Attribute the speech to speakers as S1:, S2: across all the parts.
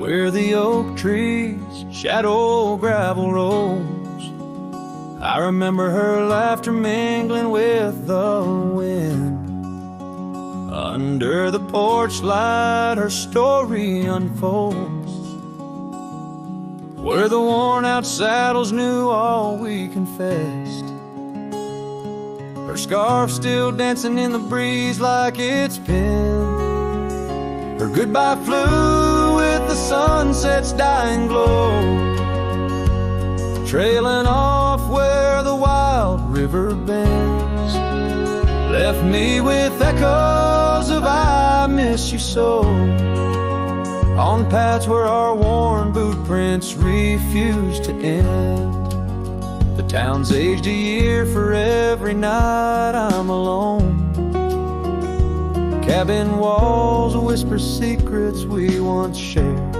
S1: where the oak trees shadow gravel rolls. I remember her laughter mingling with the wind. Under the porch light her story unfolds, where the worn out saddles knew all we confessed. Her scarf still dancing in the breeze like it's been. Her goodbye flew with the sunset's dying glow, trailing off where the wild river bends. Left me with echoes of I miss you so, on paths where our worn boot prints refuse to end. The town's aged a year for every night I'm alone. Cabin walls whisper secrets we once shared.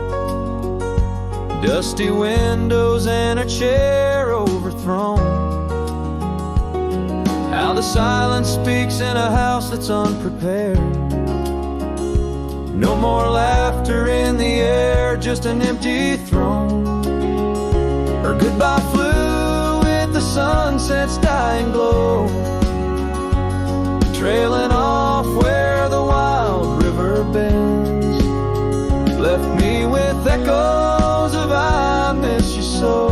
S1: Dusty windows and a chair overthrown. How the silence speaks in a house that's unprepared. No more laughter in the air, just an empty throne. Her goodbye flew with the sunset's dying glow, trailing off where the wild river bends. Left me with echoes of I miss you so,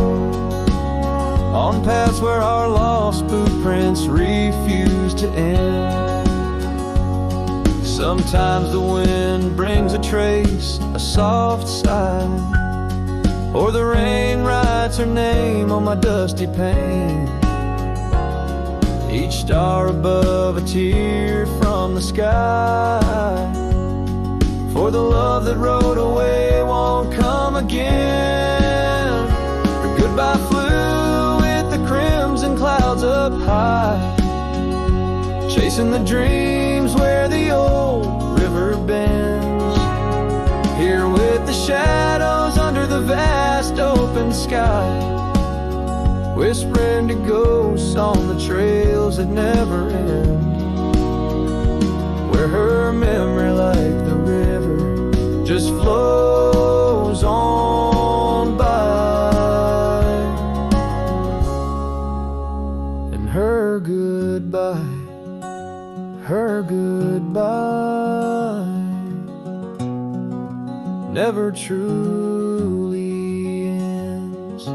S1: on paths where our lost boot prints refuse to end. Sometimes the wind brings a trace, a soft sigh, or the rain writes her name on my dusty pane. Each star above a tear from the sky, for the love that rode away won't come again. Her goodbye flew with the crimson clouds up high, chasing the dreams where the old river bends. Here with the shadows under the vast open sky, whispering to ghosts on the trails that never end. Where her memory like the river just flows on by, and her goodbye never truly ends.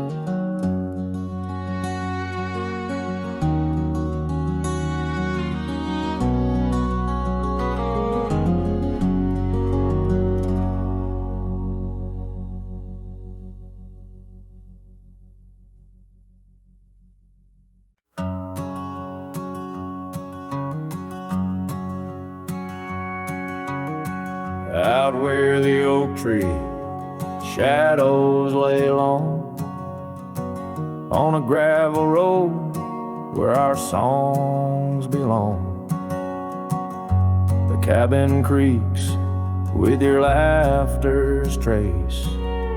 S1: Out where the oak tree shadows lay long, on a gravel road where our songs belong. The cabin creaks with your laughter's trace,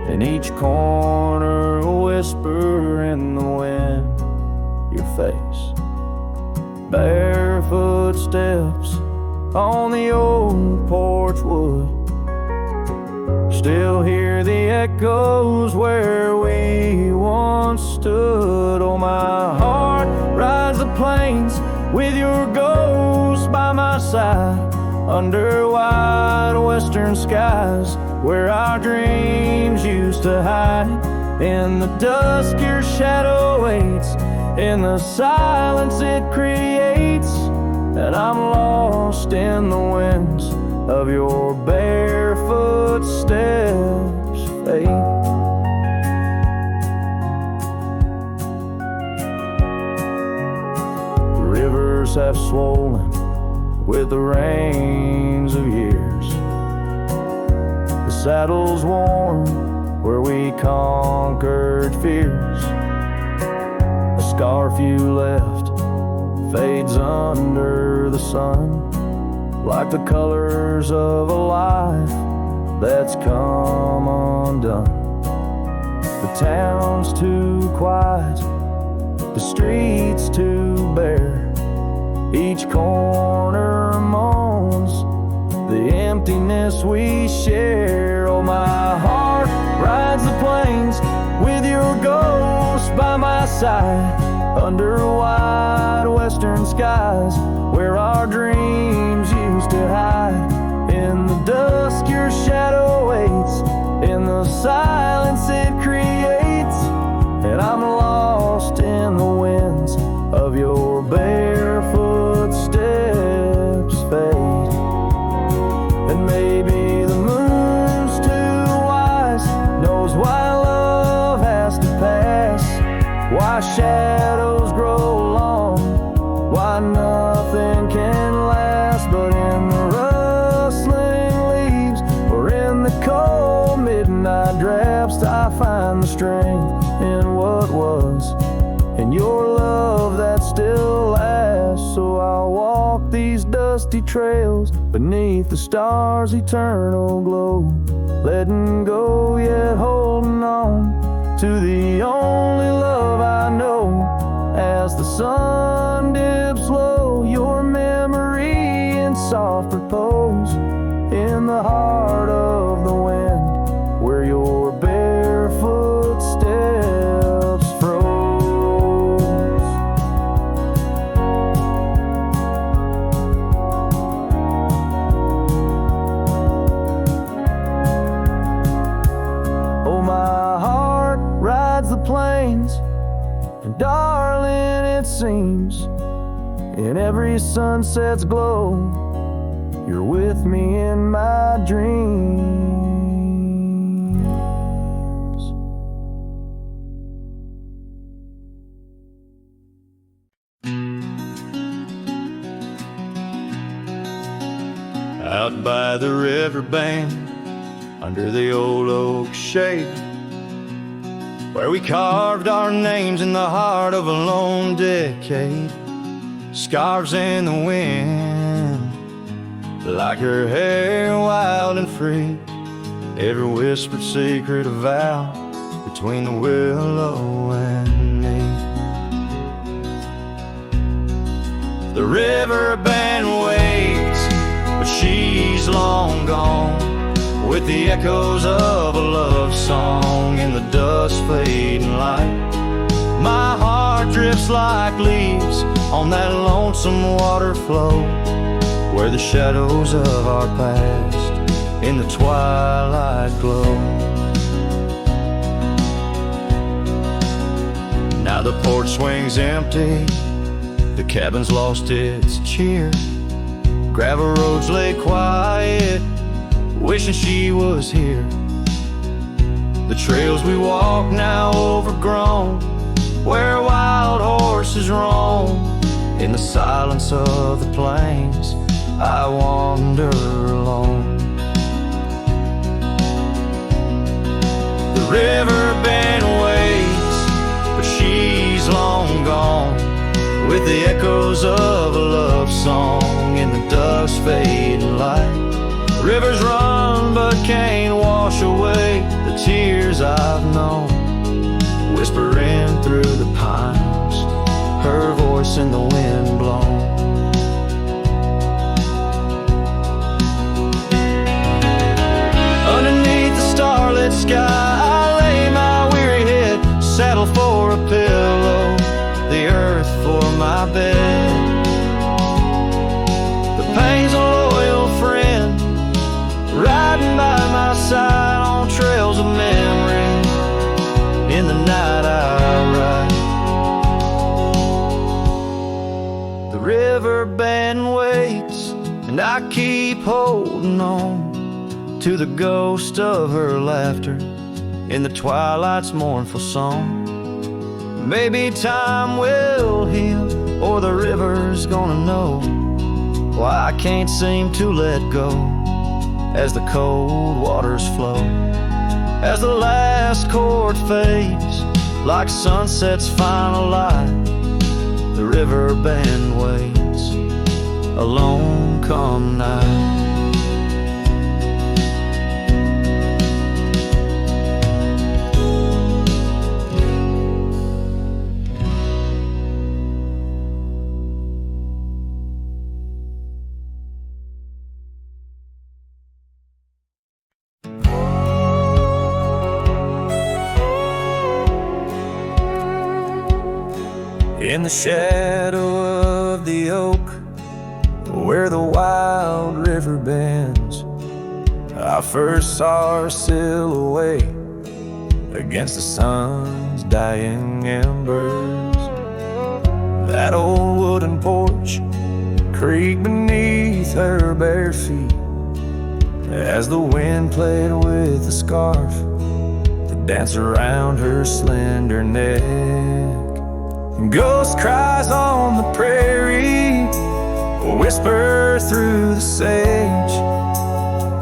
S1: in each corner a whisper in the wind, your face. Barefoot steps on the old porch wood, still hear the echoes where we once stood. Oh, my heart rides the plains with your ghost by my side, under wide western skies where our dreams used to hide. In the dusk your shadow waits, in the silence it creates, and I'm lost in the winds of your barefoot steps fade. The rivers have swollen with the rains of years, the saddles worn where we conquered fears. The scarf you left fades under the sun, like the colors of a life that's come undone. The town's too quiet, the streets too bare, each corner moans the emptiness we share. Oh, my heart rides the plains with your ghost by my side, under wide western skies where our dreams used to hide. In the dusk your shadow waits, in the silence it creates, and I'm lost in the winds of your barefoot steps fade. And maybe the moon's too wise, knows why love has to pass, why shadows grow long, why nothing can last. But in the rustling leaves or in the cold midnight drafts, I find the strength in what was, in your love that still lasts. So I'll walk these dusty trails beneath the stars' eternal glow, letting go yet holding on to the only love I know. As the sun dips low, your memory in soft repose, in the heart of the wind where your barefoot steps froze. Oh, my heart rides the plains, and darling, it seems in every sunset's glow, you're with me in my dreams. Out by the riverbank, under the old oak shade, where we carved our names in the heart of a lone decade, scarves in the wind, like her hair wild and free, every whispered secret a vow between the willow and me. The riverbend waits, but she's long gone, with the echoes of a love song in the dusk fading light. My heart drifts like leaves on that lonesome water flow, where the shadows of our past in the twilight glow. Now the porch swing's empty, the cabin's lost its cheer, gravel roads lay quiet, wishing she was here. The trails we walk now overgrown, where wild horses roam. In the silence of the plains, I wander alone. The riverbend waits, but she's long gone, with the echoes of a love song in the dusk fading light. Rivers run but can't wash away the tears I've known, whispering through the pines, her voice in the wind blown. Underneath the starlit sky, I lay my weary head, saddle for a pillow, the earth for my bed. The pain's a loyal friend, riding by my side on trails of memory. In the night I ride. The riverbend waits, and I keep holding on to the ghost of her laughter in the twilight's mournful song. Maybe time will heal, or the river's gonna know why I can't seem to let go as the cold waters flow. As the last chord fades, like sunset's final light, the riverbend waits, alone come night. In the shadow of the oak, where the wild river bends, I first saw her silhouette against the sun's dying embers. That old wooden porch creaked beneath her bare feet as the wind played with the scarf that danced around her slender neck. Ghost cries on the prairie whisper through the sage,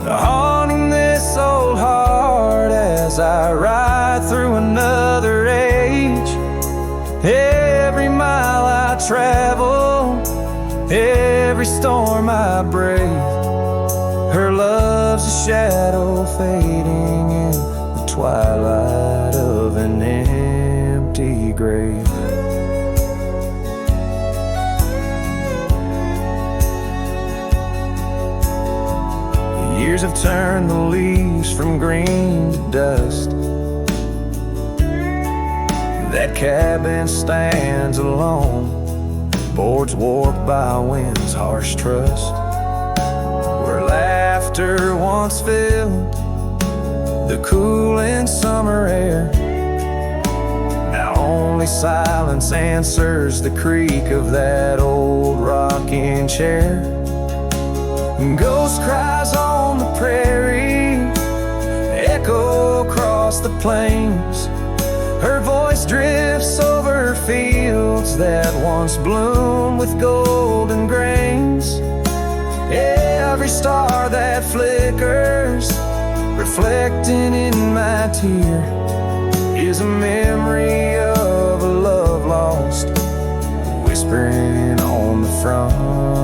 S1: haunting this old heart as I ride through another age. Every mile I travel, every storm I brave, her love's a shadow fading in the twilight of an empty grave. Years have turned the leaves from green to dust. That cabin stands alone, boards warped by wind's harsh trust. Where laughter once filled the cooling summer air, now only silence answers the creak of that old rocking chair. Ghost cries on the prairie echo across the plains, her voice drifts over fields that once bloomed with golden grains. Every star that flickers, reflecting in my tear, is a memory of a love lost, whispering on the frontier.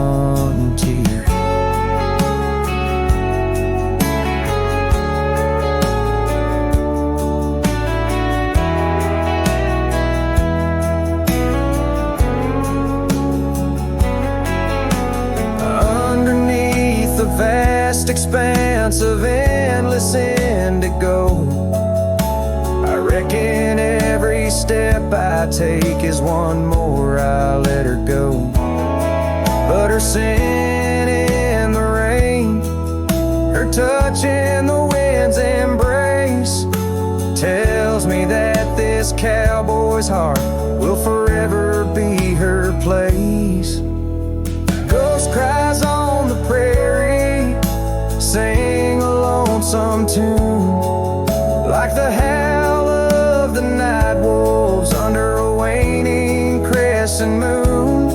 S1: Vast expanse of endless indigo, I reckon every step I take is one more I let her go. But her scent in the rain, her touch in the wind's embrace, tells me that this cowboy's heart will forever be her place. Ghost cries on the prairie, sing a lonesome tune, like the howl of the night wolves under a waning crescent moon.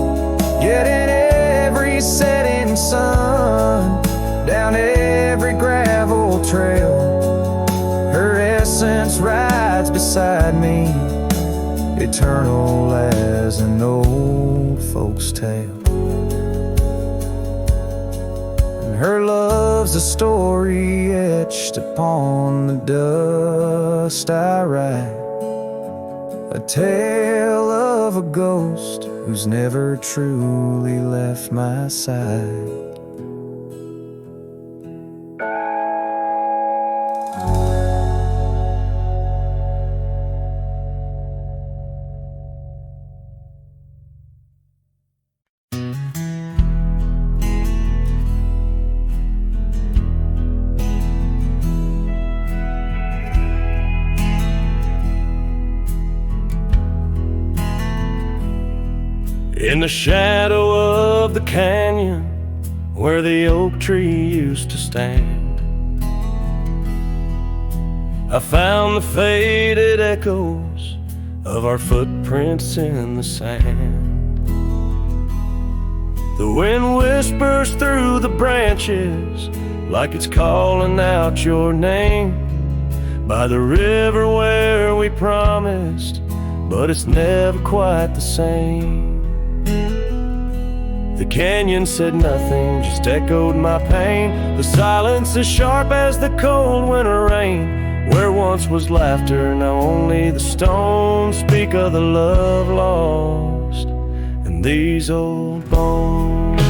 S1: Yet in every setting sun, down every gravel trail, her essence rides beside me, eternal as an old folk's tale. Her love's a story etched upon the dust I write, a tale of a ghost who's never truly left my side. In the shadow of the canyon where the oak tree used to stand, I found the faded echoes of our footprints in the sand. The wind whispers through the branches like it's calling out your name, by the river where we promised, but it's never quite the same. The canyon said nothing, just echoed my pain. The silence as sharp as the cold winter rain. Where once was laughter, now only the stones speak of the love lost in these old bones.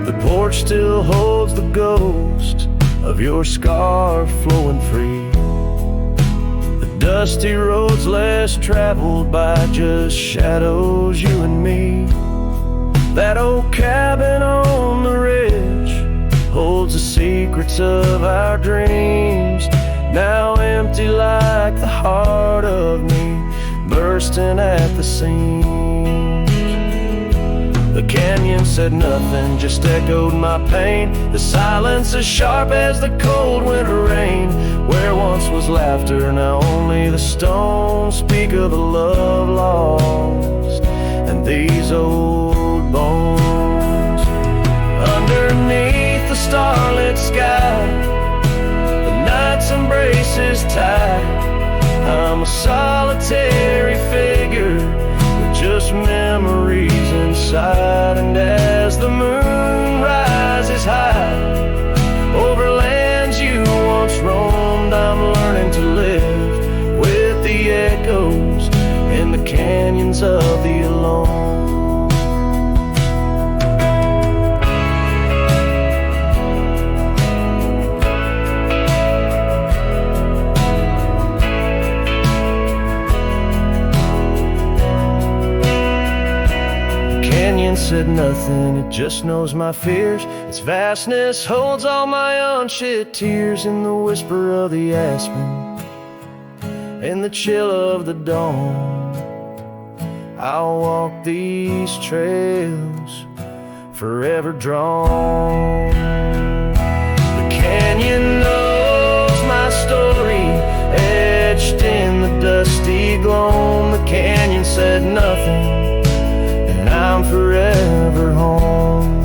S1: The porch still holds the ghost of your scarf flowing free, dusty roads less traveled by just shadows, you and me. That old cabin on the ridge holds the secrets of our dreams, now empty like the heart of me, bursting at the seams. The canyon said nothing, just echoed my pain, the silence as sharp as the cold winter rain. Where once was laughter, now only the stones speak of the love lost and these old bones. Underneath the starlit sky, the night's embrace is tight. I'm a solitary figure with just memories inside. And as the moon rises high over lands you once roamed, I'm learning to live with the echoes in the canyons of the alone. Said nothing, it just knows my fears. Its vastness holds all my unshed tears. In the whisper of the aspen, in the chill of the dawn, I'll walk these trails forever drawn. The canyon knows my story, etched in the dusty gloam. The canyon said nothing, I'm forever home.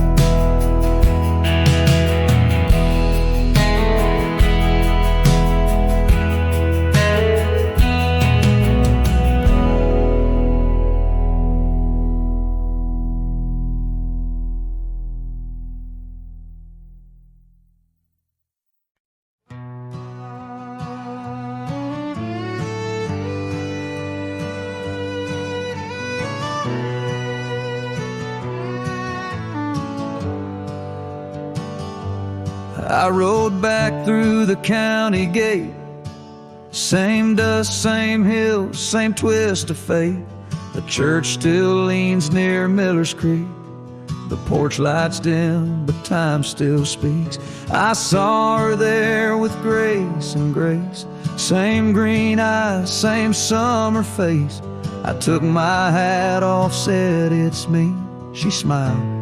S2: I rode back through the county gate, same dust, same hills, same twist of fate. The church still leans near Miller's Creek, the porch lights dim, but time still speaks. I saw her there with grace and grace, same green eyes, same summer face. I took my hat off, said it's me. She smiled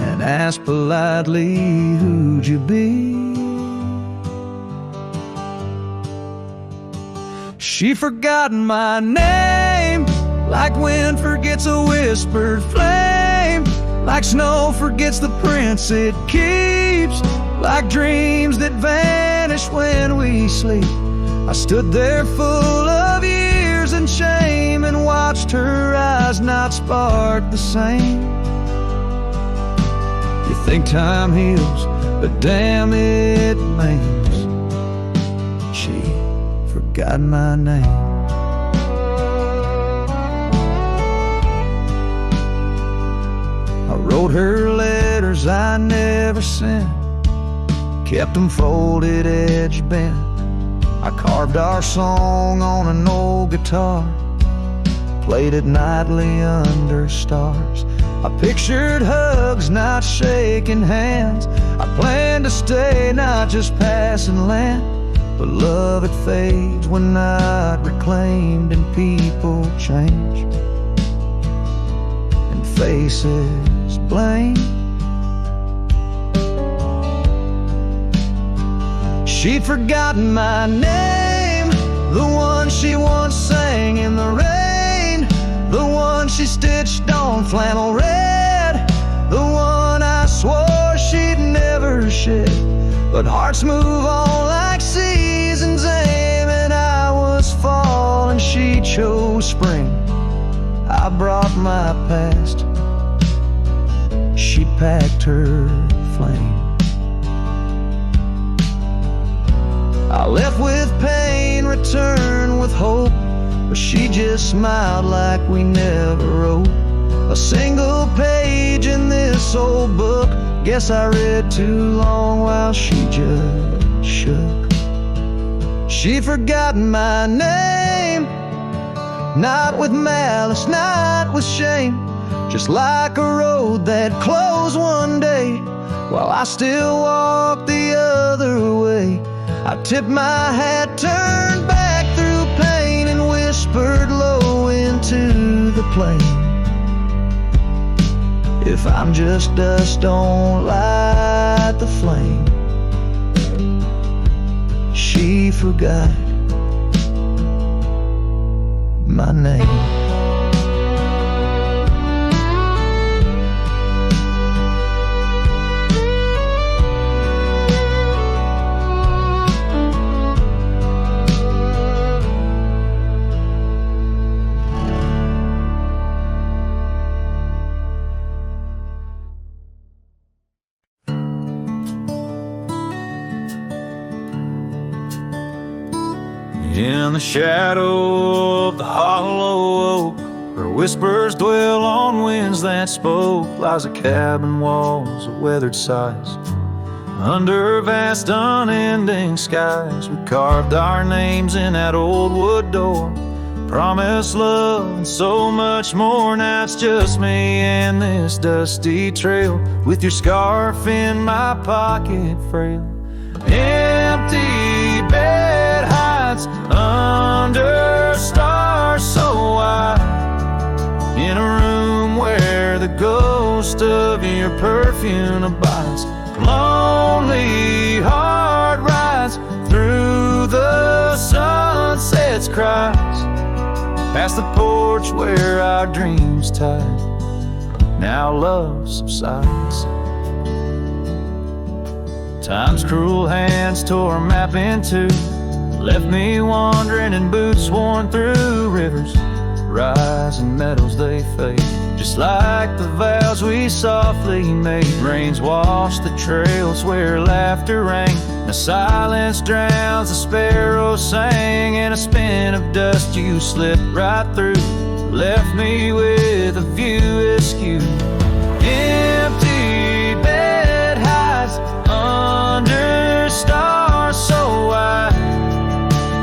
S2: and asked politely, who'd you be? She forgotten my name, like wind forgets a whispered flame, like snow forgets the prints it keeps, like dreams that vanish when we sleep. I stood there full of years and shame and watched her eyes not spark the same. You think time heals, but damn it maims. She forgot my name. I wrote her letters I never sent, kept them folded, edge bent. I carved our song on an old guitar, played it nightly under stars. I pictured hugs, not shaking hands. I planned to stay, not just passing land. But love, it fades when not reclaimed, and people change, and faces blame. She'd forgotten my name, the one she once sang in the rain, the one she stitched on flannel red, the one I swore she'd never shed. But hearts move on like seasons aim, and I was fall and she chose spring. I brought my past, she packed her flame. I left with pain, returned with hope, but she just smiled like we never wrote a single page in this old book. Guess I read too long while she just shook. She forgot my name, not with malice, not with shame, just like a road that closed one day while I still walk the other way. I tipped my hat, turned back through pain, and whispered low into the plain. If I'm just dust, don't light the flame. She forgot my name.
S1: In the shadow of the hollow oak, where whispers dwell on winds that spoke, lies a cabin walls of weathered sighs. Under vast unending skies, we carved our names in that old wood door. Promised love and so much more. Now it's just me and this dusty trail, with your scarf in my pocket frail. Empty bed hides under stars so wide, in a room where the ghost of your perfume abides. Lonely heart rides through the sunset's cries, past the porch where our dreams tied. Now love subsides. Time's cruel hands tore a map in two, left me wandering in boots worn through. Rivers rise and meadows they fade, just like the vows we softly made. Rains wash the trails where laughter rang, the silence drowns the sparrows sang. In a spin of dust you slipped right through, left me with a view askew. Empty bed hides under stars so wide,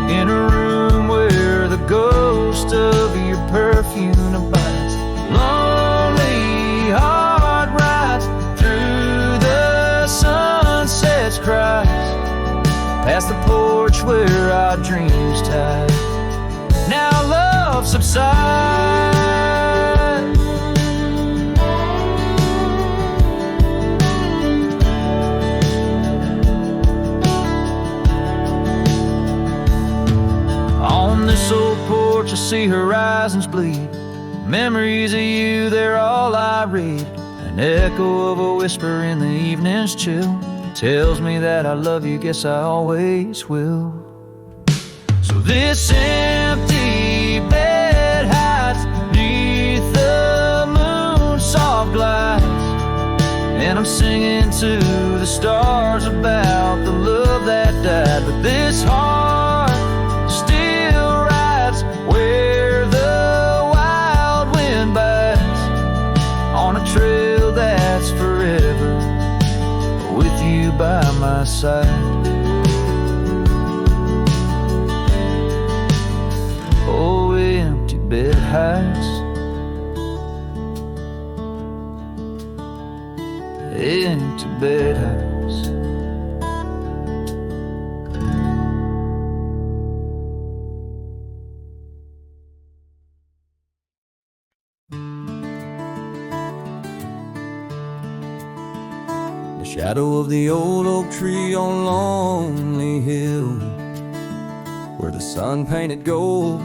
S1: in a room where the ghost of your perfume abides. Lonely heart rides through the sunset's cries, past the porch where our dreams tied. Now love subsides. On this old porch I see horizons bleed, memories of you, they're all I read. An echo of a whisper in the evening's chill tells me that I love you, guess I always will. So this empty bed hides beneath the moon's soft glides, and I'm singing to the stars about the love that died. But this heart still rides where the wild wind bites, on a trail that's forever, with you by my side. Oh, empty bed hides, empty bed hides. Shadow of the old oak tree on Lonely Hill, where the sun painted gold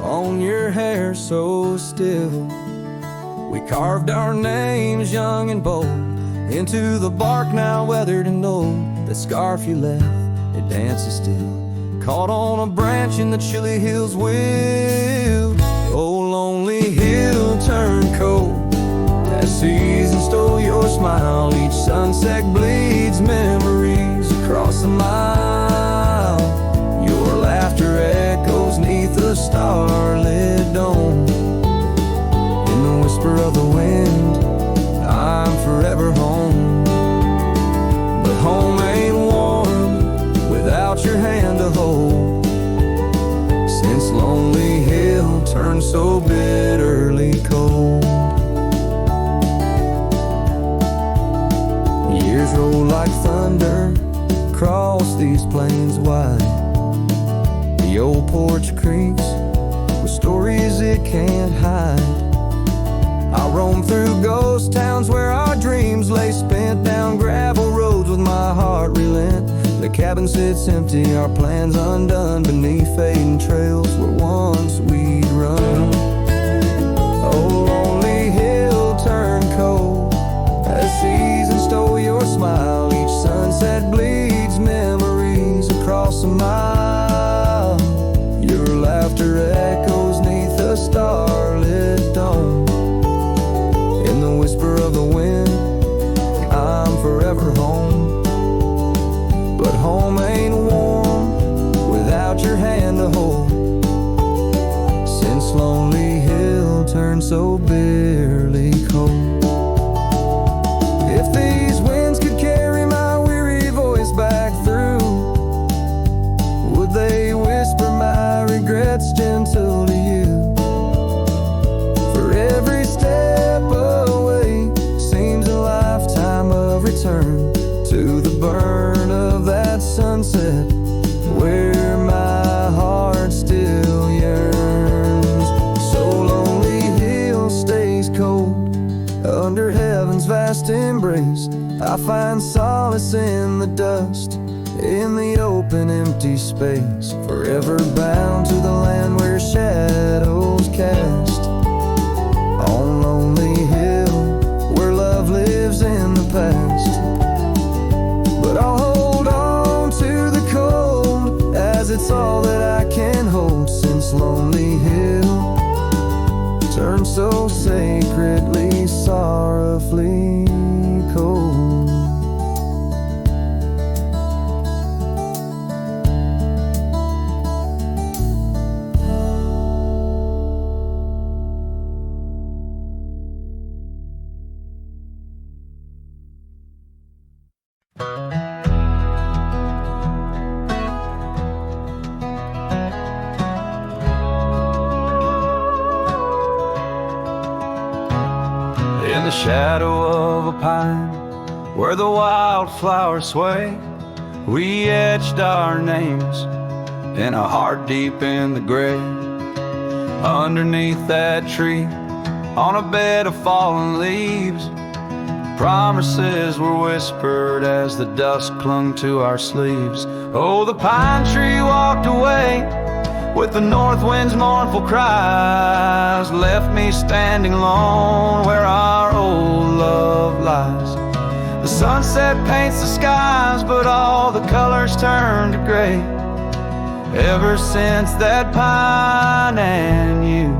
S1: on your hair so still. We carved our names young and bold into the bark now weathered and old. The scarf you left, it dances still, caught on a branch in the chilly hills wild. Oh, lonely hill turned cold as season stole your smile. Each sunset bleeds memories across the mile. Your laughter echoes neath the starlit dome. In the whisper of the wind, I'm forever home. But home ain't warm without your hand to hold. turn so bitterly cold. Years roll like thunder across these plains wide. The old porch creaks with stories it can't hide. I roam through ghost towns where our dreams lay spent, down gravel roads with my heart relent. The cabin sits empty, our plans undone, beneath fading trails where once we'd run. Oh, lonely hill turned cold as seasons stole your smile. Each sunset bleeds memories across a mile. Your laughter echoes neath a starlit dome. In the whisper of the wind, I'm forever home. But home ain't warm without your hand to hold. Since Lonely Hill turned so bitterly cold. If these winds could carry my weary voice back through, would they whisper my regrets gentle to you? For every step away seems a lifetime of return to the burn of that sunset where my heart still yearns. So Lonely Hill stays cold under heaven's vast embrace. I find solace in the dust, in the open empty space, forever bound to the land where shadows cast. On Lonely Hill where love lives in the past. But I'll hold on to the cold as it's all that I can hold. Since Lonely Hill turned so sacredly, sorrowfully cold. In the shadow of a pine, where the wildflowers sway, we etched our names in a heart deep in the grave. Underneath that tree, on a bed of fallen leaves, promises were whispered as the dust clung to our sleeves. Oh, the pine tree walked away with the north wind's mournful cries, left me standing alone where our old love lies. The sunset paints the skies, but all the colors turn to gray. Ever since that pine and you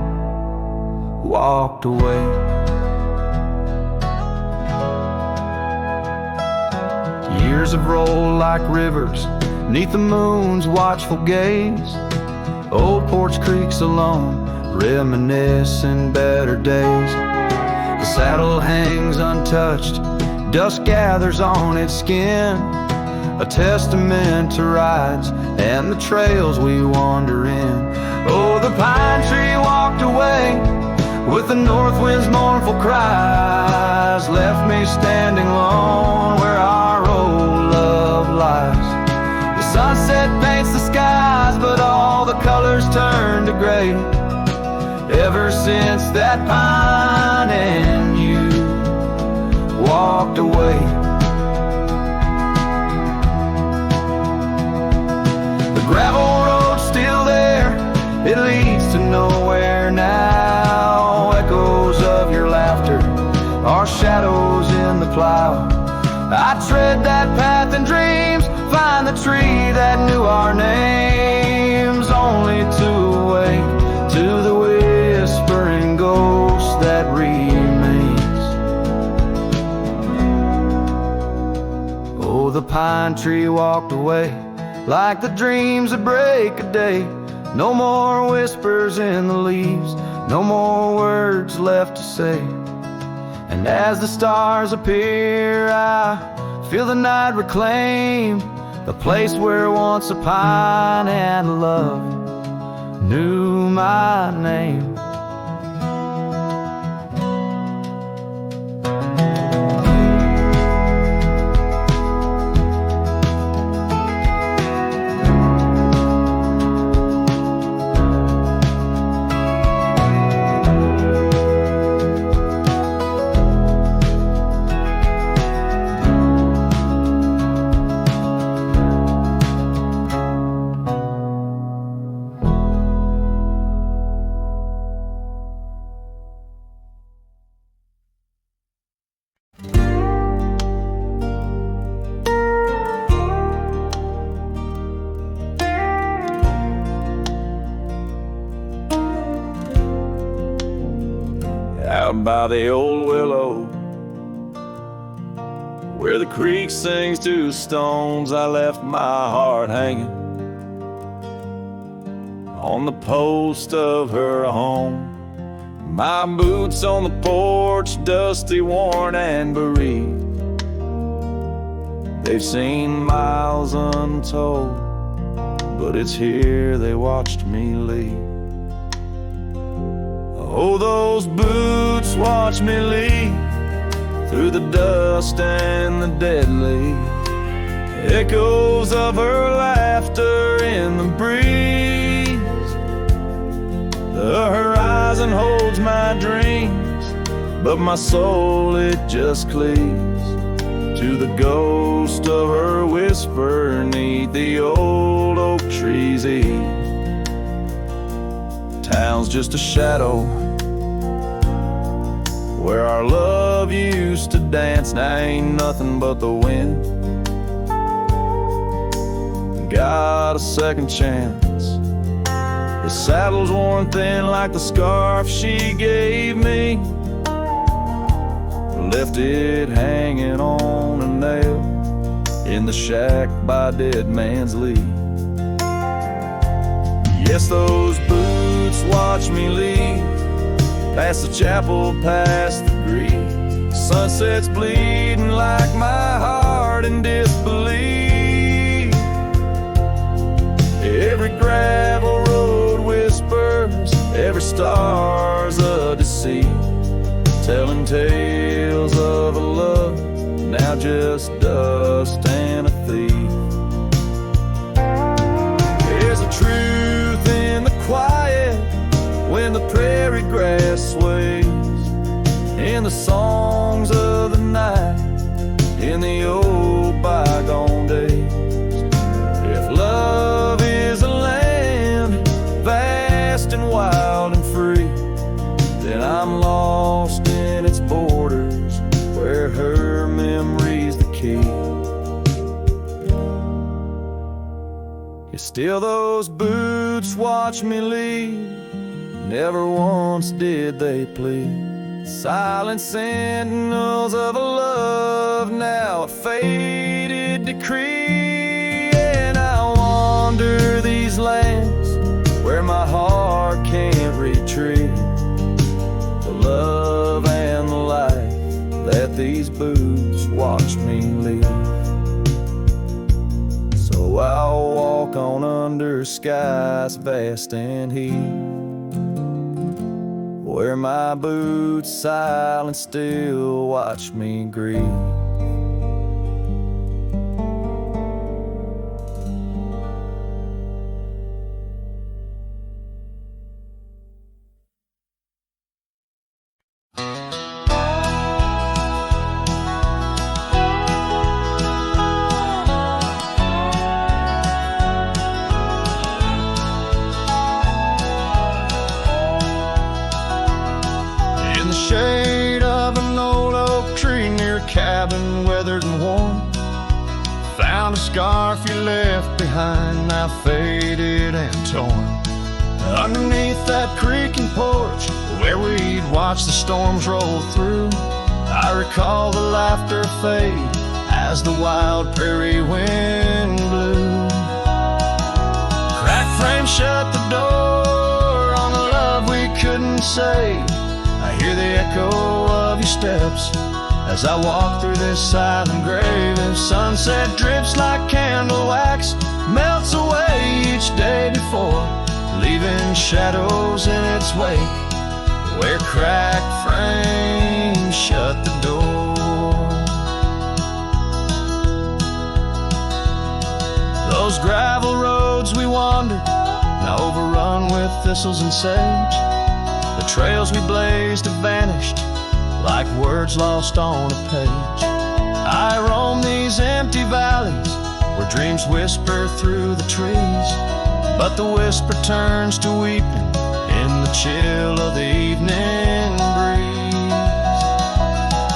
S1: walked away. Years have rolled like rivers neath the moon's watchful gaze. Old porch creaks alone, reminiscing better days. The saddle hangs untouched, dust gathers on its skin, a testament to rides and the trails we wander in. Oh, the pine tree walked away with the north wind's mournful cries, left me standing alone where our old love lies. The sunset paints the skies, but all the colors turn to gray. Ever since that pine and you walked away. The gravel road's still there, it leads to nowhere now. Echoes of your laughter are shadows in the plow. I tread that path in dreams, find the tree that knew our names, only to awake to the whispering ghost that remains. Oh, the pine tree walked away like the dreams that break a day. No more whispers in the leaves, no more words left to say. And as the stars appear, I feel the night reclaim the place where once a pine and love knew my name. out by the old willow, where the creek sings to stones. I left my heart hanging on the post of her home. My boots on the porch, dusty, worn, and bereaved. They've seen miles untold, but it's here they watched me leave. Oh, those boots watched me leave through the dust and the dead leaves. Echoes of her laughter in the breeze. The horizon holds my dreams, but my soul, it just cleaves to the ghost of her whisper 'neath the old oak trees eave. Town's just a shadow where our love used to dance. Now ain't nothing but the wind. Got a second chance. The saddle's worn thin like the scarf she gave me. Left it hanging on a nail in the shack by Dead Man's Leave. Yes, those boots watch me leave past the chapel, past the grief. Sunset's bleeding like my heart in disbelief. Every gravel road whispers, every star's a deceit, telling tales of a love now just dust and a thief. There's a truth in the quiet when the prairie grass sways, in the songs of the night, in the old bygone days. If love is a land vast and wild and free, then I'm lost in its borders where her memory's the key. Yet still those boots watch me leave, never once did they plead. Silent sentinels of a love, now a faded decree. And I wander these lands where my heart can't retreat the love and the life that these boots watch me leave. So I'll walk on under skies vast and heat, where my boots silent still watch me grieve.
S3: Cabin weathered and worn, found a scarf you left behind, now faded and torn. Underneath that creaking porch where we'd watch the storms roll through, I recall the laughter fade as the wild prairie wind blew. Crack frame shut the door on the love we couldn't say. I hear the echo of your steps as I walk through this silent grave. And sunset drips like candle wax, melts away each day before, leaving shadows in its wake where cracked frames shut the door. Those gravel roads we wandered, now overrun with thistles and sage. The trails we blazed have vanished like words lost on a page. I roam these empty valleys where dreams whisper through the trees, but the whisper turns to weeping in the chill of the evening breeze.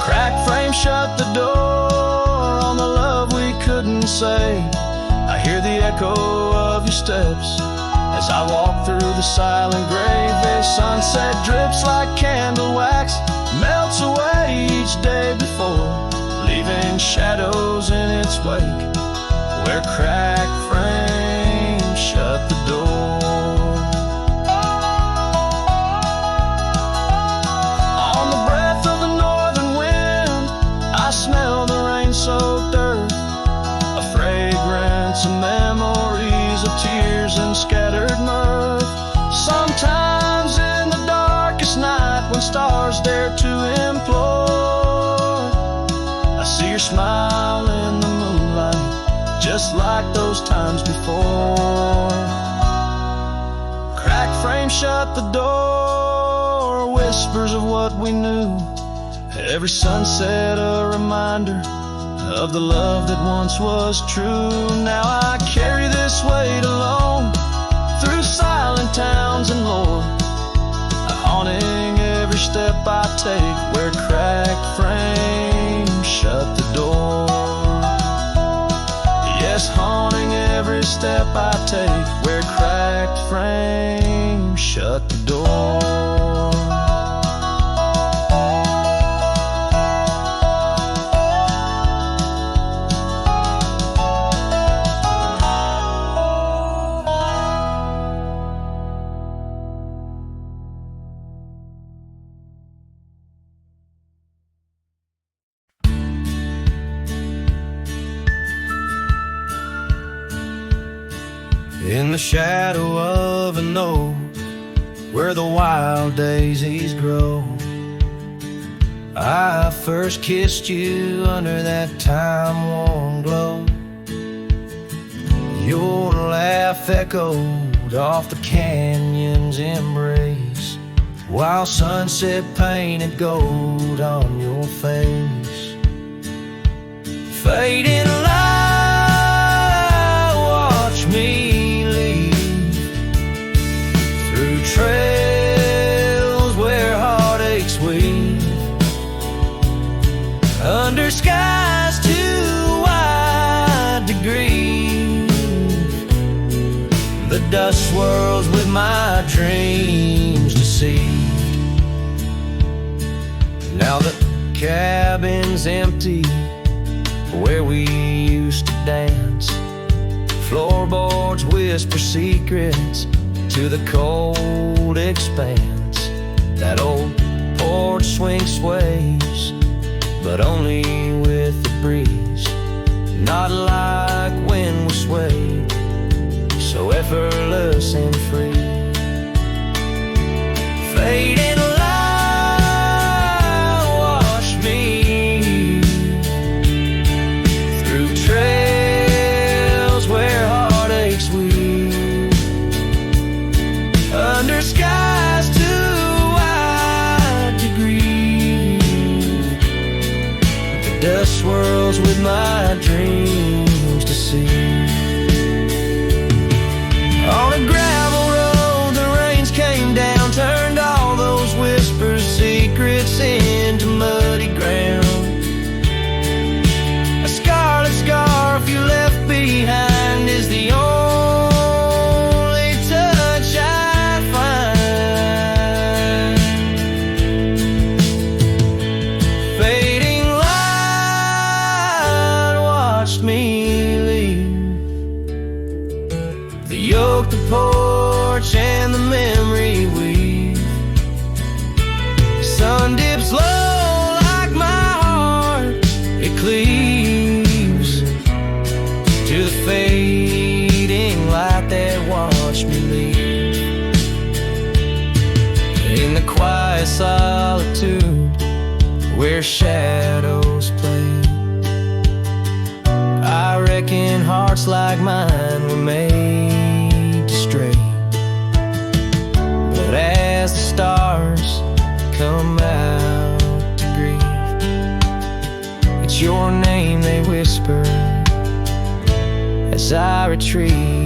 S3: Cracked frame shut the door on the love we couldn't say. I hear the echo of your steps as I walk through the silent grave. The sunset drips like candle wax, melts away each day before, leaving shadows in its wake, where cracked frames shut the door. On the breath of the northern wind, I smell the rain-soaked earth, a fragrance of memories of tears and scattered mirth. Sometimes in the darkest night, when stars dare to implore, I see your smile in the moonlight, just like those times before. Cracked frame shut the door, whispers of what we knew. Every sunset a reminder of the love that once was true. Now I carry this weight alone through silent towns and lore, haunting every step I take, where cracked frames shut the door. Yes, haunting every step I take, where cracked frames shut the door.
S1: In the shadow of an oak, where the wild daisies grow, I first kissed you under that time-worn glow. Your laugh echoed off the canyon's embrace, while sunset painted gold on your face. Fading light, watch me trails where heartaches weave, under skies too wide to grieve. The dust swirls with my dreams deceived. Now the cabin's empty where we used to dance. Floorboards whisper secrets to the cold expanse. That old porch swing sways, but only with the breeze, not like when we swayed, so effortless and free. Fading light, wash me through trails where heartaches weave, under skies too wide to grieve. The dust swirls with my dreams to see. On a gravel road, the rains came down, turned all those whispers, secrets into muddy ground. A scarlet scarf you left behind is the only touch I find. Fading light watched me leave, the yoke, the porch, and the memory weave. Sun dips low like my heart, it cleaves to the fading light that watched me leave. In the quiet solitude where shadows play, I reckon hearts like mine were made to stray. But as the stars come out to grieve, it's your name they whisper as I retrieve.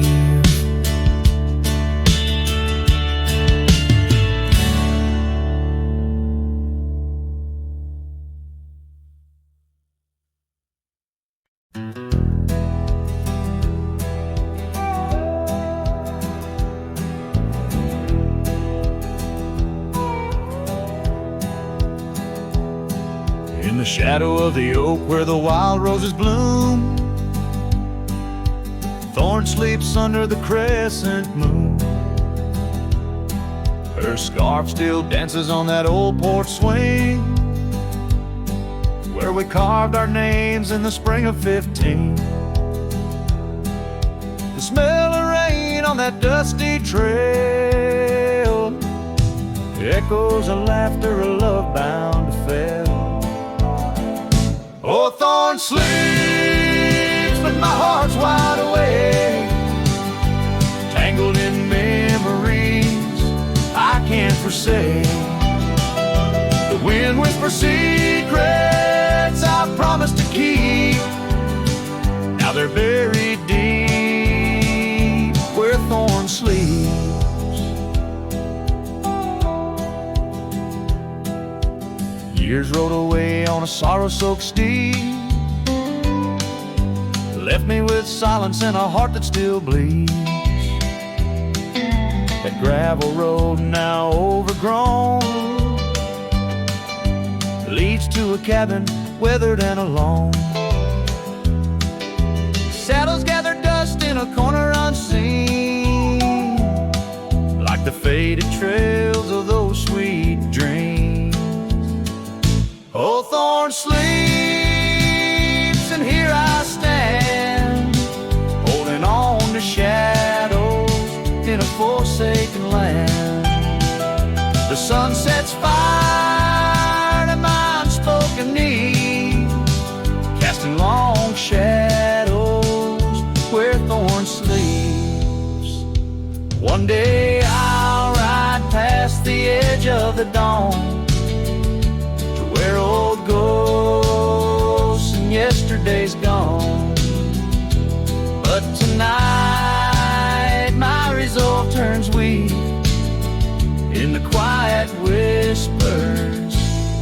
S3: the shadow of the oak where the wild roses bloom, Thorn sleeps under the crescent moon. Her scarf still dances on that old porch swing where we carved our names in the spring of 15. The smell of rain on that dusty trail, echoes of laughter, a love bound to fail. Oh, Thorn sleeps, but my heart's wide awake, tangled in memories I can't forsake. The wind whispers secrets I promised to keep. Now they're buried deep where Thorn sleeps. Years rode away on a sorrow-soaked steed, left me with silence and a heart that still bleeds. That gravel road now overgrown leads to a cabin weathered and alone. Saddles gather dust in a corner unseen, like the faded trails of those sweet dreams. Oh, Thorn sleeps, and here I stand, holding on to shadows in a forsaken land. The sun sets fire to my unspoken need, casting long shadows where Thorn sleeps. One day I'll ride past the edge of the dawn, where old ghosts and yesterday's gone. But tonight my resolve turns weak in the quiet whispers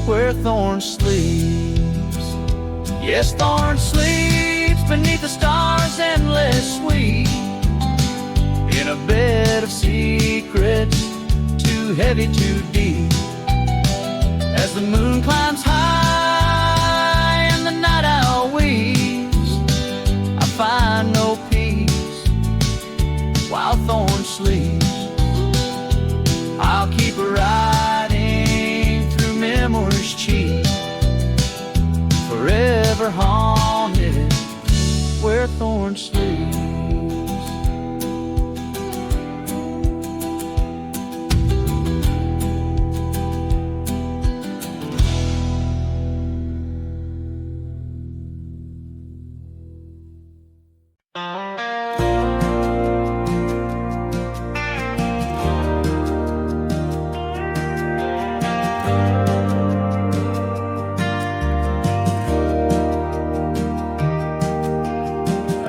S3: where Thorn sleeps. Yes, Thorn sleeps beneath the stars endless sweet, in a bed of secrets too heavy, too deep. As the moon climbs high and the night owl weeps, I find no peace while Thorn sleeps. I'll keep riding through memories cheap, forever haunted where Thorn sleeps.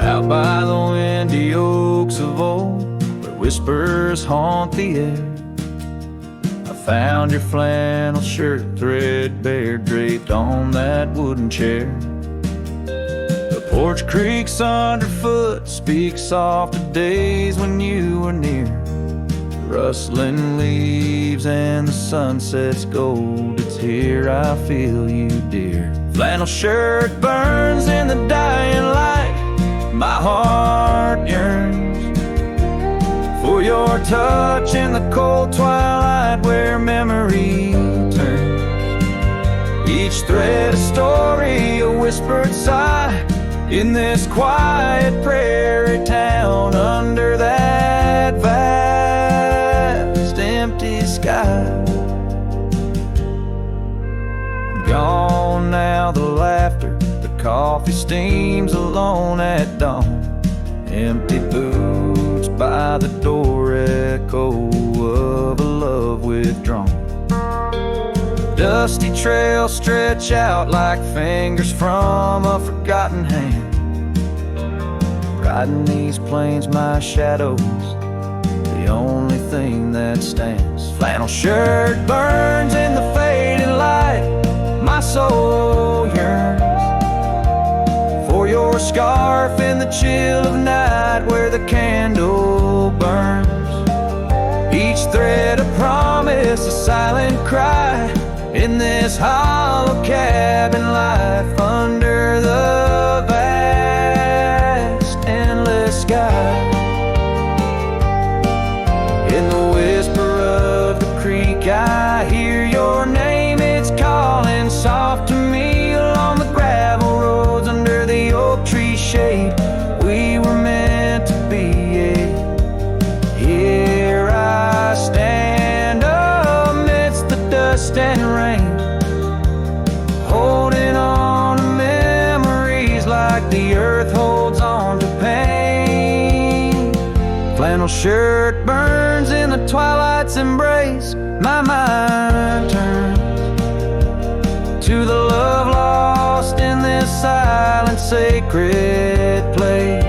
S3: Out by the windy oaks of old, where whispers haunt the air, I found your flannel shirt threadbare draped on that wooden chair. The porch creaks underfoot, speaks soft of days when you were near. The rustling leaves and the sunset's gold, it's here I feel you, dear. Flannel shirt burns in the dying light, my heart yearns for your touch in the cold twilight where memory turns. Each thread a story, a whispered sigh, in this quiet prairie town under that vast empty sky. Gone now the laughter, coffee steams alone at dawn. Empty boots by the door, echo of a love withdrawn. Dusty trails stretch out like fingers from a forgotten hand. Riding these plains, my shadow's the only thing that stands. Flannel shirt burns in the fading light, my soul yearns for your scarf in the chill of night where the candle burns. Each thread a promise, a silent cry,
S1: in this hollow cabin life under the vast, endless sky. In the whisper of the creek, I hear your name, it's calling soft to me along the gravel roads under the oak tree shade. We were meant to be, yeah. Here I stand amidst the dust and rain, holding on to memories like the earth holds on to pain. Flannel shirt burns in the twilight's embrace. My mind turns to the love lost in this silent, sacred place,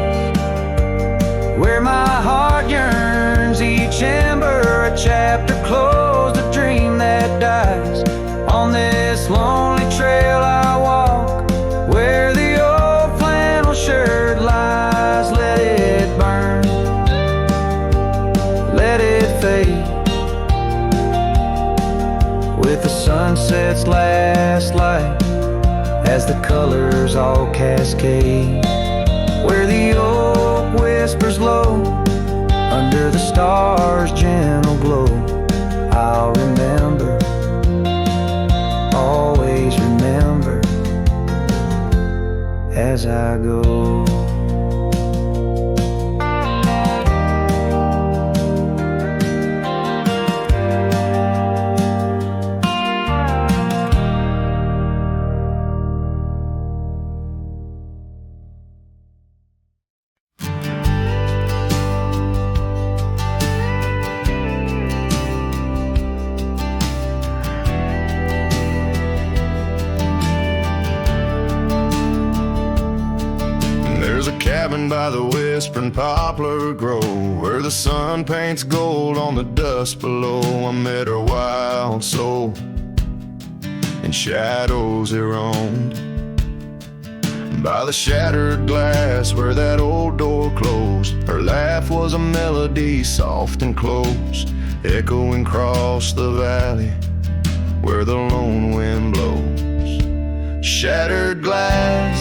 S1: where my heart yearns, each ember a chapter closed, a dream that dies. On this lonely trail I walk, where the old flannel shirt lies. Let it burn, let it fade with the sunset's last light, as the colors all cascade, where the oak whispers low under the stars' gentle glow. I'll remember, always remember, as I go.
S3: By the whispering poplar grove, where the sun paints gold on the dust below. I met her wild soul in shadows it roamed, by the shattered glass where that old door closed. Her laugh was a melody soft and close, echoing across the valley where the lone wind blows. Shattered glass,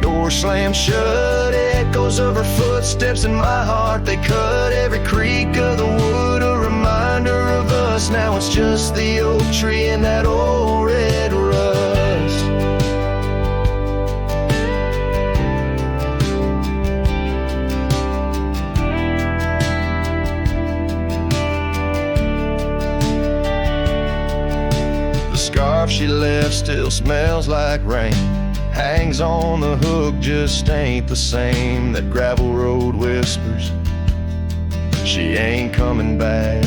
S3: door slammed shut, echoes of her footsteps in my heart. They cut every creak of the wood, a reminder of us. Now it's just the oak tree and that old red rust. The scarf she left still smells like rain, hangs on the hook, just ain't the same. That gravel road whispers, she ain't coming back.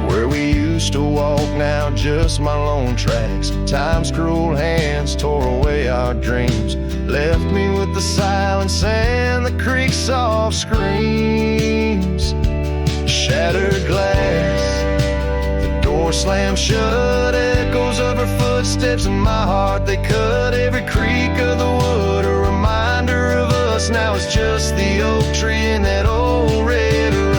S3: Where we used to walk, now just my lone tracks. Time's cruel hands tore away our dreams, left me with the silence and the creek's soft screams. Shattered glass, the door slammed shut, echoes of her footsteps in my heart. They cut every creak of the wood, a reminder of us. Now it's just the oak tree and that old red rust.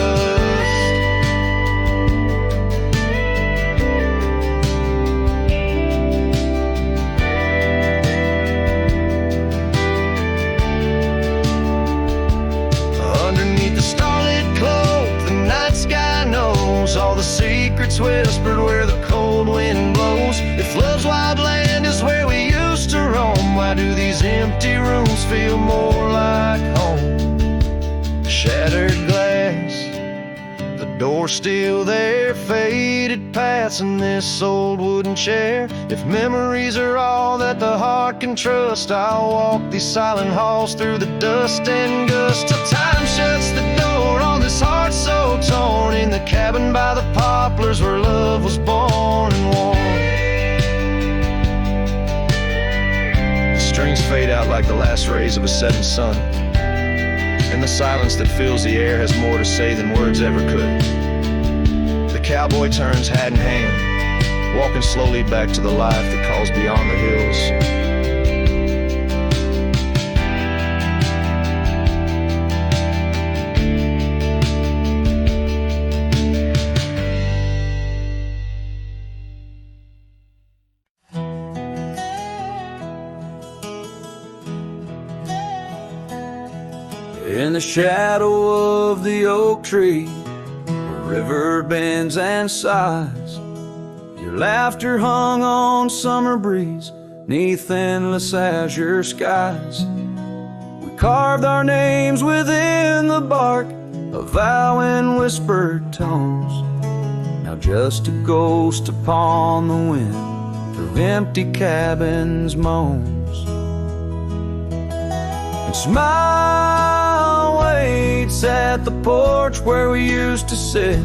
S3: Underneath the starlit cloak, the night sky knows all the secrets whispered where the cold wind blows. If love's wild land is where we used to roam, why do these empty rooms feel more like home? Shattered glass, the door still there, faded paths in this old wooden chair. If memories are all that the heart can trust, I'll walk these silent halls through the dust and gust till time shuts the door on this heart so torn, in the cabin by the poplars where love was born and worn. The strings fade out like the last rays of a setting sun, and the silence that fills the air has more to say than words ever could. The cowboy turns hat in hand, walking slowly back to the life that calls beyond the hills.
S2: shadow of the oak tree, the river bends and sighs. Your laughter hung on summer breeze, 'neath endless azure skies. We carved our names within the bark, a vow in whispered tones. Now just a ghost upon the wind, through empty cabins moans. And smile waits at the porch where we used to sit.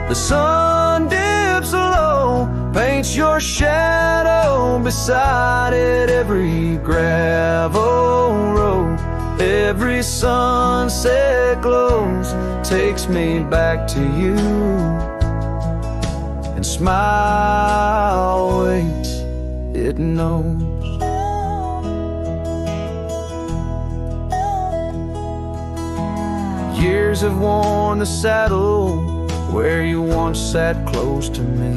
S2: The sun dips low, paints your shadow beside it. Every gravel road, every sunset glows, takes me back to you. And smile waits, it knows. Years have worn the saddle where you once sat close to me.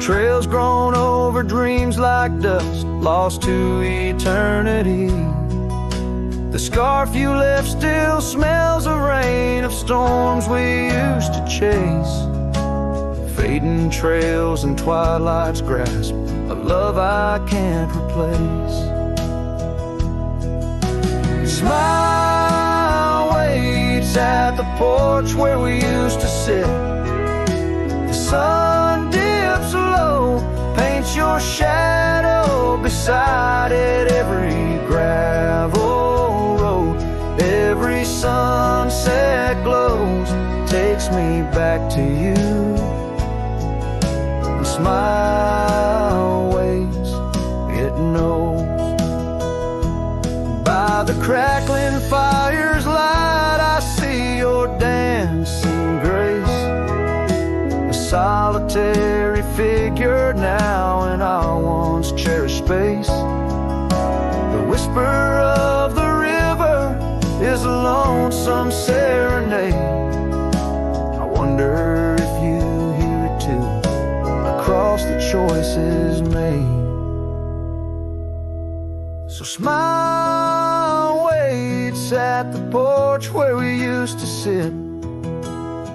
S2: Trails grown over dreams like dust, lost to eternity. The scarf you left still smells of rain, of storms we used to chase. Fading trails and twilight's grasp, a love I can't replace. Smile waits at the porch where we used to sit. The sun dips low, paints your shadow beside it. Every gravel road, every sunset glows, takes me back to you. And smile waits, it knows. By the crackling fire's light, I see your dancing grace, a solitary figure now in our once cherished space. The whisper of the river is a lonesome serenade. I wonder if you hear it too, across the choices made. So smile waits at the porch where we used to sit.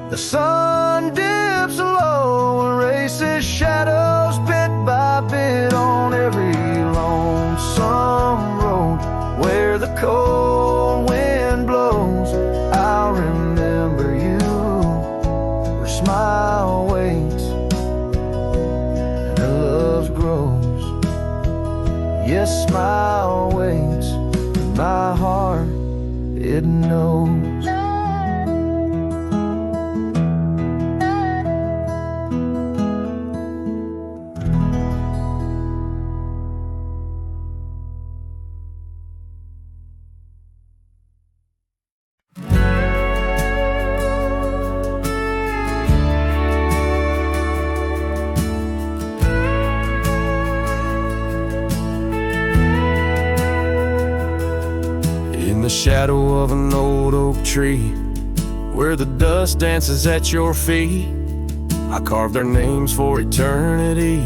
S2: The sun dips low, erases shadows bit by bit on every lonesome road. Where the cold wind blows, I'll remember you. Where smile waits and our love grows. Yes, smile waits, my heart, it knows.
S1: The shadow of an old oak tree, where the dust dances at your feet, I carved our names for eternity.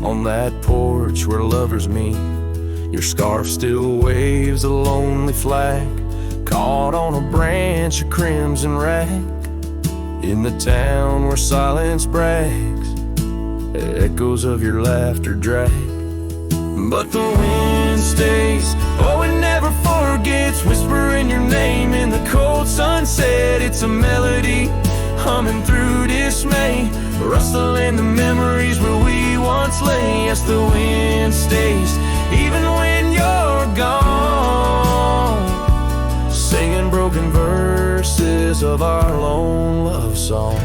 S1: On that porch where lovers meet, your scarf still waves a lonely flag, caught on a branch of crimson rag. In the town where silence brags, echoes of your laughter drag. But the wind stays, oh it never forgets, whispering your name in the cold sunset. It's a melody humming through dismay, rustling the memories where we once lay. Yes, the wind stays, even when you're gone, singing broken verses of our lone love song.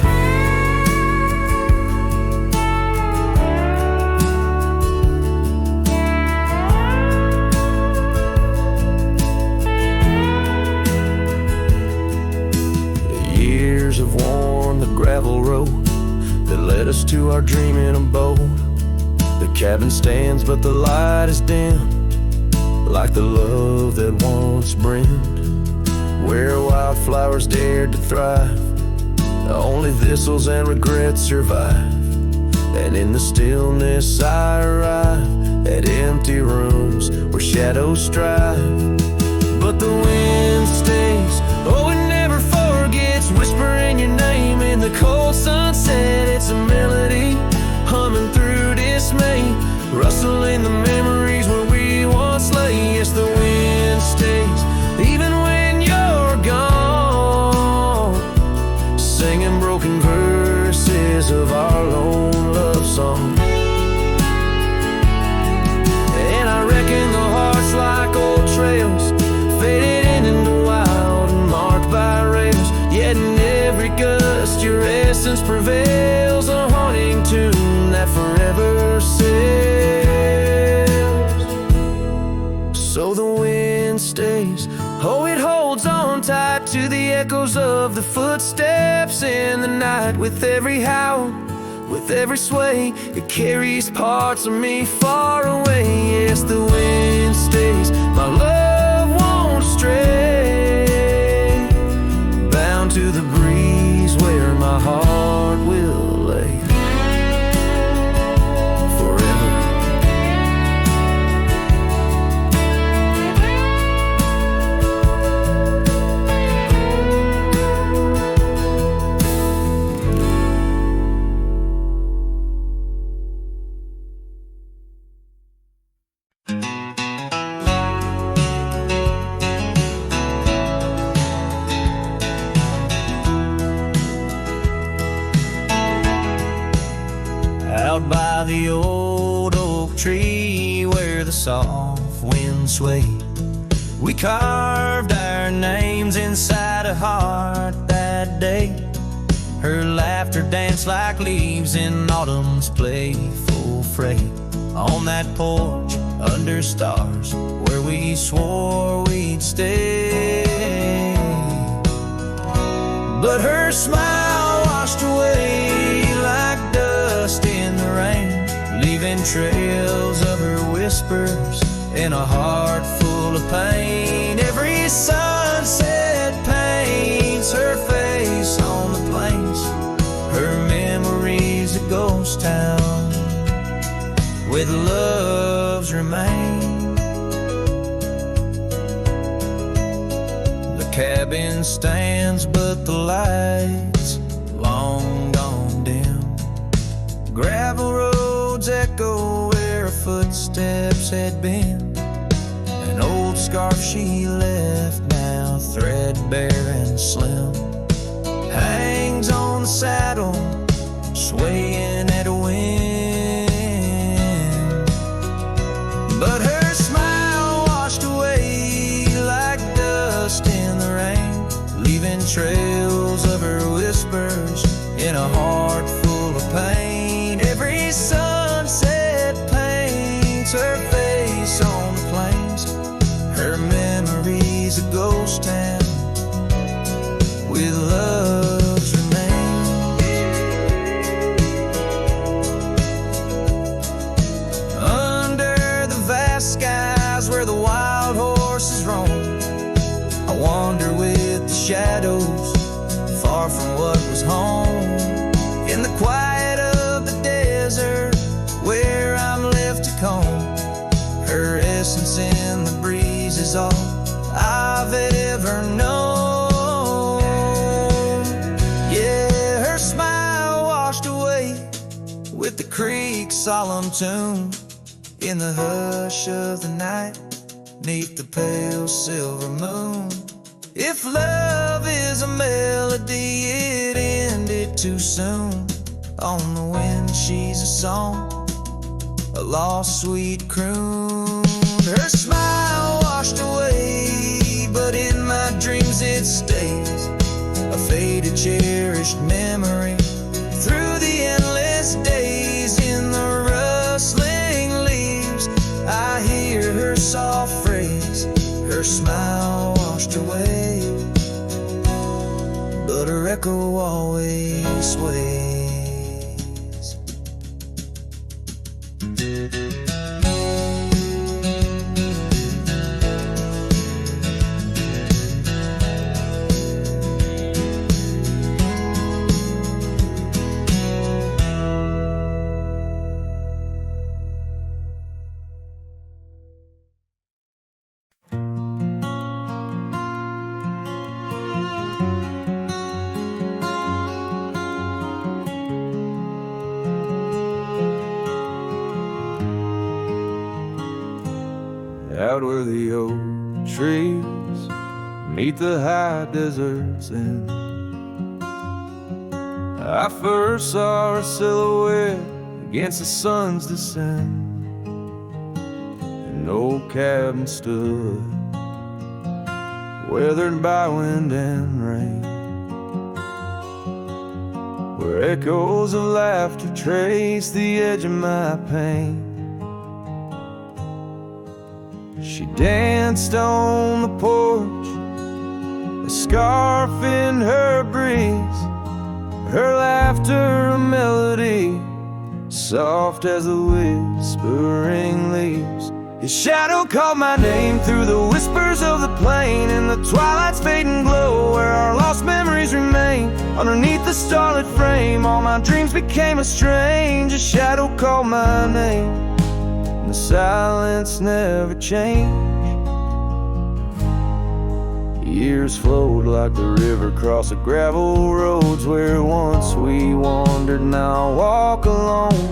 S1: Have worn the gravel road that led us to our dreaming abode. The cabin stands, but the light is dimmed, like the love that once brimmed. Where wildflowers dared to thrive, only thistles and regrets survive. And in the stillness I arrive at empty rooms where shadows strive. but the wind stays. Oh, it never forgets, whispering your name in the cold sunset. It's a melody humming through dismay, rustling the memories where we once lay. Yes, the wind stays even when you're gone, singing broken verses of our lone love song. And I reckon the heart's like old trails, faded into wild and marked by rails. Yet in every gust your essence prevails, a haunting tune that forever sails. So the wind stays, oh, it holds on tight to the echoes of the footsteps in the night. With every howl, with every sway, it carries parts of me far away. Yes, the wind stays, my love won't stray, bound to the breeze where my heart will lay forever. Out by the old oak tree where the soft wind swayed, we carved our names inside a heart that day. Her laughter danced like leaves in autumn's playful fray. On that porch under stars where we swore we'd stay. But her smile washed away like dust in the rain, leaving trails of her whispers in a heart full of pain. Every sunset paints her face on the plains, her memories a ghost town with love's remain. The cabin stands but the lights long gone dim. Gravel roads echo where her footsteps had been. An old scarf she left, now threadbare and slim, hangs on the saddle, swaying at a wind. But her smile washed away like dust in the rain, leaving trails of her whispers in a heart full of pain. Every sunset paints her face on the plains, her memories a ghost town with love's remains. Under the vast skies where the wild horses roam, I wander with the shadows, far from what was home. In the quiet of the desert where I'm left to comb, her essence in the breeze is all I've ever known. Yeah, her smile washed away with the creek's solemn tune. In the hush of the night, neath the pale silver moon. If love is a melody, it ended too soon. On the wind she's a song, a lost sweet croon. Her smile washed away, but in my dreams it stays, a faded cherished memory through the endless days. In the rustling leaves I hear her soft phrase, her smile washed away, but her echo always sways. 'neath the high desert's end. I first saw her silhouette against the sun's descent. An old cabin stood, weathered by wind and rain, where echoes of laughter trace the edge of my pain. She danced on the porch, a scarf in her breeze, her laughter a melody, soft as the whispering leaves. His shadow called my name through the whispers of the plain, in the twilight's fading glow where our lost memories remain. Underneath the starlit frame, all my dreams became a strange. A shadow called my name, and the silence never changed. Years flowed like the river across the gravel roads where once we wandered, now I walk alone.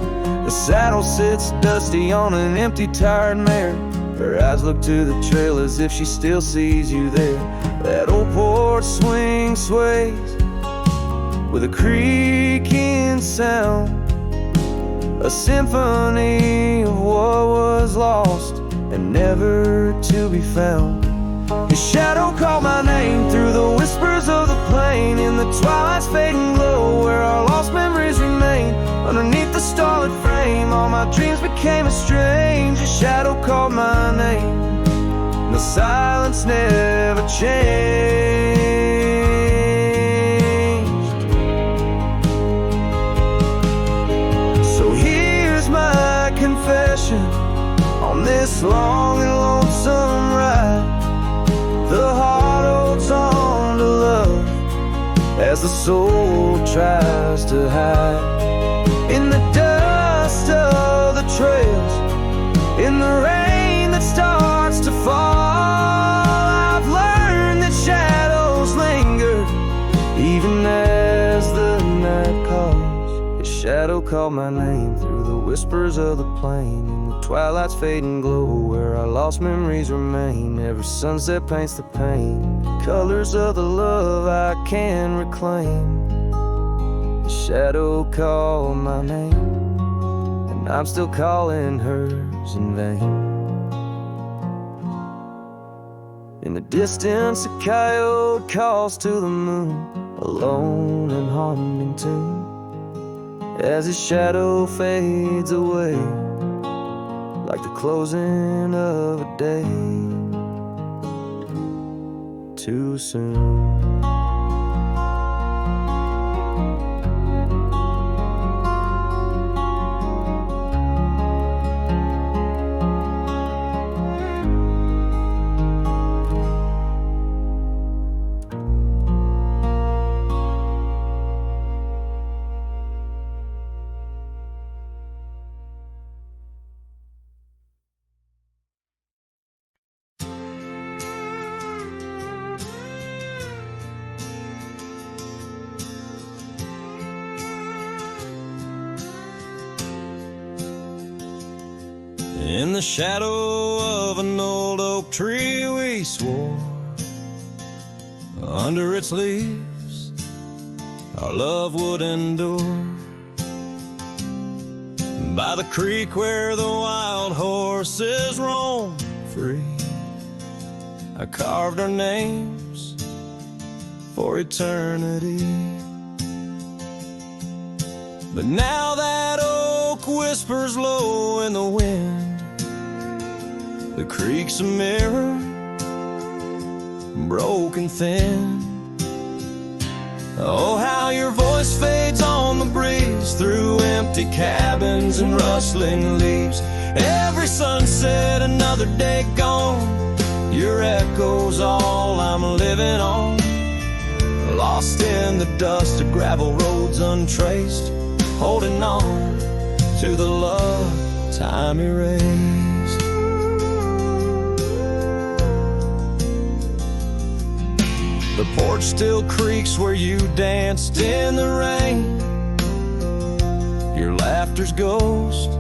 S1: The saddle sits dusty on an empty, tired mare. Her eyes look to the trail as if she still sees you there. That old porch swing sways with a creaking sound, a symphony of what was lost and never to be found. His shadow called my name through the whispers of the plain, in the twilight's fading glow where our lost memories remain. Underneath the starlit frame, all my dreams became a strange. A shadow called my name, and the silence never changed. So here's my confession on this long and lonesome ride. The heart holds on to love as the soul tries to hide. In the dust of the trails, in the rain that starts to fall, I've learned that shadows linger even as the night calls. His shadow called my name through the whispers of the plain, in the twilight's fading glow where our lost memories remain. Every sunset paints the pain, colors of the love I can reclaim. The shadow called my name, and I'm still calling hers in vain. In the distance, a coyote calls to the moon, a lone and haunting tune, as his shadow fades away like the closing of a day too soon.
S2: In the shadow of an old oak tree we swore, under its leaves our love would endure. By the creek where the wild horses roam free, I carved our names for eternity. But now that oak whispers low in the wind, the creek's a mirror, broken thin. Oh, how your voice fades on the breeze through empty cabins and rustling leaves. Every sunset, another day gone, your echo's all I'm living on. Lost in the dust of gravel roads untraced, holding on to the love time erased. The porch still creaks where you danced in the rain. Your laughter's ghost,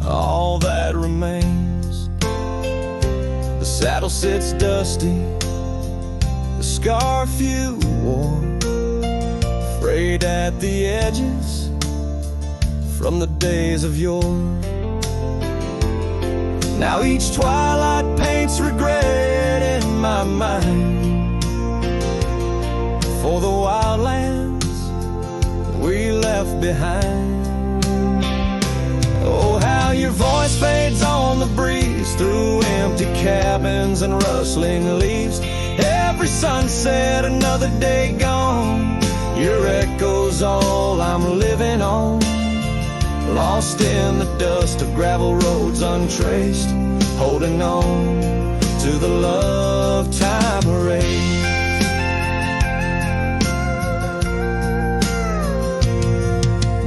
S2: all that remains. The saddle sits dusty
S1: the scarf you wore, frayed at the edges from the days of yore. Now each twilight paints regret in my mind for the wild lands we left behind. Oh, how your voice fades on the breeze through empty cabins and rustling leaves. Every sunset, another day gone, your echo's all I'm living on. Lost in the dust of gravel roads untraced, holding on to the love time erased.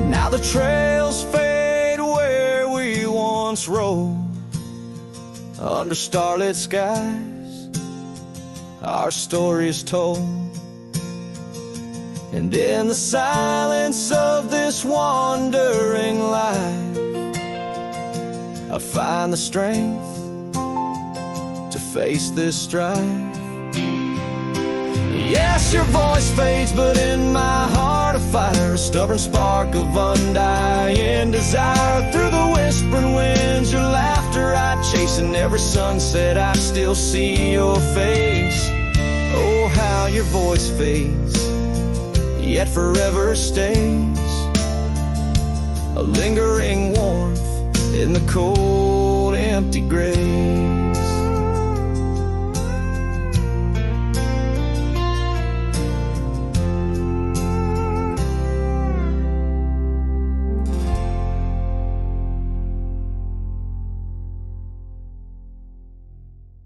S1: Now the trails fade where we once rode, under starlit skies our story is told. And in the silence of this wandering life, I find the strength to face this strife. Yes, your voice fades, but in my heart a fire, a stubborn spark of undying desire. Through the whispering winds, your laughter I chase, and every sunset I still see your face. Oh, how your voice fades, yet forever stays, a lingering warmth in the cold, empty grave.